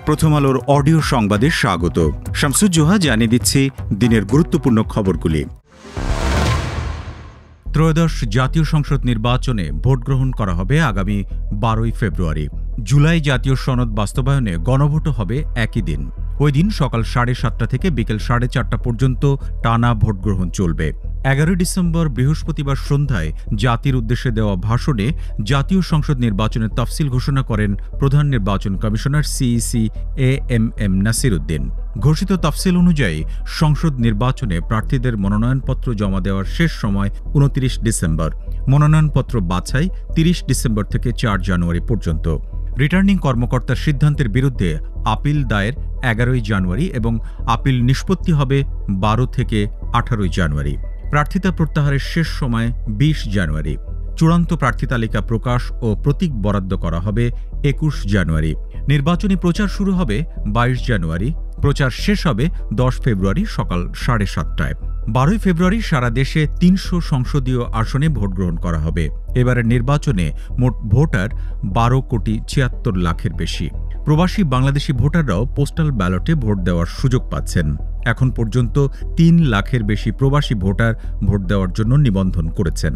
প্রথম আলোর অডিও সংবাদে স্বাগত। শামসুজ্জোহা জানিয়ে দিচ্ছি দিনের গুরুত্বপূর্ণ খবরগুলি। ত্রয়োদশ জাতীয় সংসদ নির্বাচনে ভোট গ্রহণ করা হবে আগামী 12 ফেব্রুয়ারি। জুলাই জাতীয় সনদ বাস্তবায়নে গণভোটও হবে একই দিন। ওই দিন সকাল 7:30 থেকে বিকেল 4:30 পর্যন্ত টানা ভোট গ্রহণ চলবে। 11 ডিসেম্বর বৃহস্পতিবার সন্ধ্যায় জাতির উদ্দেশ্যে দেওয়া ভাষণে জাতীয় সংসদ নির্বাচনের তফসিল ঘোষণা করেন প্রধান নির্বাচন commissioner CEC AMM Nasir Uddin. ঘোষিত তফসিল অনুযায়ী সংসদ নির্বাচনে প্রার্থীদের মনোনয়নপত্র জমা দেওয়ার শেষ সময় 29 ডিসেম্বর, মনোনয়নপত্র বাছাই 30 ডিসেম্বর থেকে 4 জানুয়ারি পর্যন্ত। রিটার্নিং কর্মকর্তার সিদ্ধান্তের বিরুদ্ধে আপিল দায়ের 11 জানুয়ারি এবং আপিল নিষ্পত্তি হবে 12 থেকে 18 জানুয়ারি। প্রার্থিতা প্রত্যাহারের শেষ সময় 20 জানুয়ারি। চূড়ান্ত প্রার্থী তালিকা প্রকাশ ও প্রতীক বরাদ্দ করা হবে 21 জানুয়ারি। নির্বাচনী প্রচার শুরু হবে 22 জানুয়ারি। প্রচার শেষ হবে 10 ফেব্রুয়ারি সকাল 7:30টায়। 12 ফেব্রুয়ারি সারা দেশে 300 সংসদীয় আসনে ভোট গ্রহণ করা হবে। এবারের নির্বাচনে মোট ভোটার 12,76,00,000-এর বেশি। প্রবাসী বাংলাদেশি ভোটাররাও পোস্টাল ব্যালটে ভোট দেওয়ার সুযোগ পাচ্ছেন। এখন পর্যন্ত 3 লাখের বেশি প্রবাসী ভোটার ভোট দেওয়ার জন্য নিবন্ধন করেছেন।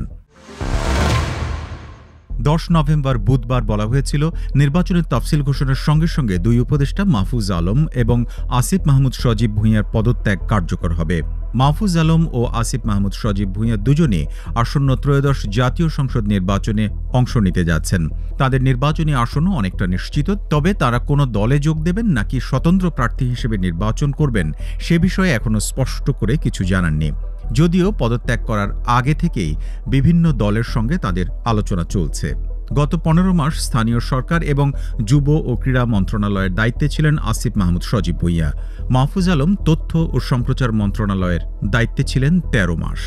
10 নভেম্বর বুধবার বলা হয়েছিল নির্বাচনের তফসিল ঘোষণার সঙ্গে সঙ্গে দুই উপদেষ্টা মাহফুজ আলম এবং আসিফ মাহমুদ সজীব ভুঁইয়ার পদত্যাগ কার্যকর হবে। মাহফুজ আলম ও আসিফ মাহমুদ সজীব ভুঁইয়া দুজনই আসন্ন ত্রয়োদশ জাতীয় সংসদ নির্বাচনে অংশ নিতে যাচ্ছেন। তাদের নির্বাচনী আসনও অনেকটা নিশ্চিত, তবে তারা কোনো দলে যোগ দেবেন নাকি স্বতন্ত্র প্রার্থী হিসেবে নির্বাচন করবেন সে বিষয়ে এখনও স্পষ্ট করে কিছু জানাননি। যদিও পদত্যাগ করার আগে থেকেই বিভিন্ন দলের সঙ্গে তাদের আলোচনা চলছে। গত 15 মাস স্থানীয় সরকার এবং যুব ও ক্রীড়া মন্ত্রণালয়ের দায়িত্বে ছিলেন আসিফ মাহমুদ সজীব ভুঁইয়া। মাহফুজ আলম তথ্য ও সম্প্রচার মন্ত্রণালয়ের দায়িত্বে ছিলেন 13 মাস।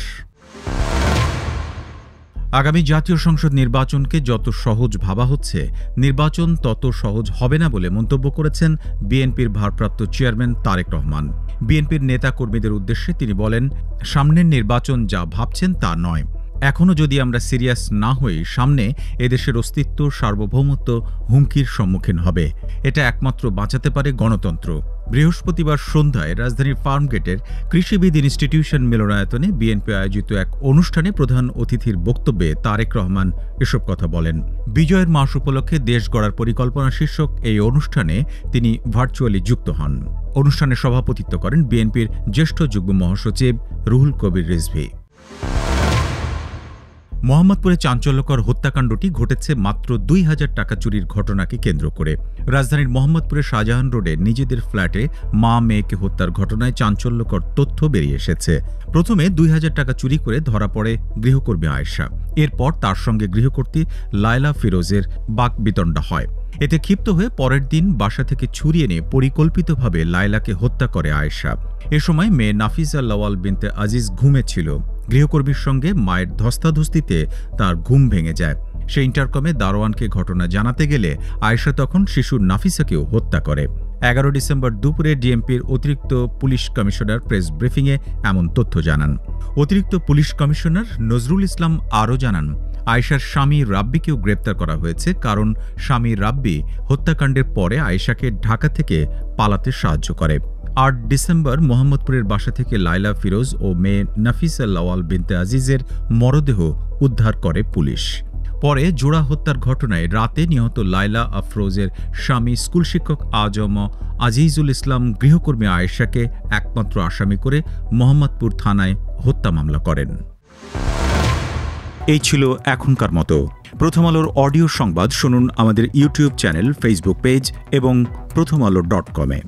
আগামী জাতীয় সংসদ নির্বাচনকে যত সহজ ভাবা হচ্ছে, নির্বাচন তত সহজ হবে না বলে মন্তব্য করেছেন বিএনপির ভারপ্রাপ্ত চেয়ারম্যান তারেক রহমান। বিএনপির নেতা কর্মীদের উদ্দেশ্যে তিনি বলেন, সামনের নির্বাচন যা ভাবছেন তা নয়। এখনও যদি আমরা সিরিয়াস না হই, সামনে এদেশের অস্তিত্ব, সার্বভৌমত্ব হুমকির সম্মুখীন হবে। এটা একমাত্র বাঁচাতে পারে গণতন্ত্র। বৃহস্পতিবার সন্ধ্যায় রাজধানীর ফার্মগেটের কৃষিবিদ ইনস্টিটিউশন মিলনায়তনে বিএনপি আয়োজিত এক অনুষ্ঠানে প্রধান অতিথির বক্তব্যে তারেক রহমান এসব কথা বলেন। বিজয়ের মাস উপলক্ষে দেশ গড়ার পরিকল্পনা শীর্ষক এই অনুষ্ঠানে তিনি ভার্চুয়ালি যুক্ত হন। অনুষ্ঠানে সভাপতিত্ব করেন বিএনপির জ্যেষ্ঠ যুগ্ম মহাসচিব রুহুল কবির রিজভী। মোহাম্মদপুরে চাঞ্চল্যকর হত্যাকাণ্ডটি ঘটেছে মাত্র 2,000 টাকা চুরির ঘটনাকে কেন্দ্র করে। রাজধানীর মোহাম্মদপুরের শাহজাহান রোডে নিজেদের ফ্ল্যাটে মা মেয়েকে হত্যার ঘটনায় চাঞ্চল্যকর তথ্য বেরিয়ে এসেছে। প্রথমে 2,000 টাকা চুরি করে ধরা পড়ে গৃহকর্মী আয়েশা। এরপর তার সঙ্গে গৃহকর্ত্রী লায়লা ফিরোজের বাকবিতণ্ডা হয়। এতে ক্ষিপ্ত হয়ে পরের দিন বাসা থেকে ছুরি এনে পরিকল্পিতভাবে লায়লাকে হত্যা করে আয়েশা। এ সময় মেয়ে নাফিসা লাওয়াল বিনতে আজিজ ঘুমে ছিল। গৃহকর্মীর সঙ্গে মায়ের ধস্তাধস্তিতে তার ঘুম ভেঙে যায়। সে ইন্টারকমে দারোয়ানকে ঘটনা জানাতে গেলে আয়েশা তখন শিশু নাফিসাকেও হত্যা করে। 11 ডিসেম্বর দুপুরে ডিএমপির অতিরিক্ত পুলিশ কমিশনার প্রেস ব্রিফিংয়ে এমন তথ্য জানান। অতিরিক্ত পুলিশ কমিশনার নজরুল ইসলাম আরও জানান, আয়েশার স্বামী রাব্বিকেও গ্রেপ্তার করা হয়েছে, কারণ স্বামী রাব্বি হত্যাকাণ্ডের পরে আয়েশাকে ঢাকা থেকে পালাতে সাহায্য করে। 8 ডিসেম্বর মোহাম্মদপুরের বাসা থেকে লায়লা ফিরোজ ও মেয়ে নাফিসা লাওয়াল বিনতে আজিজের মরদেহ উদ্ধার করে পুলিশ। পরে জোড়া হত্যার ঘটনায় রাতে নিহত লায়লা আফরোজের স্বামী স্কুল শিক্ষক আজম আজিজুল ইসলাম গৃহকর্মী আয়েশাকে একমাত্র আসামি করে মোহাম্মদপুর থানায় হত্যা মামলা করেন। এই ছিল এখনকার মতো। প্রথম আলোর অডিও সংবাদ শুনুন আমাদের ইউটিউব চ্যানেল, ফেসবুক পেজ এবং prothomalo.com-এ।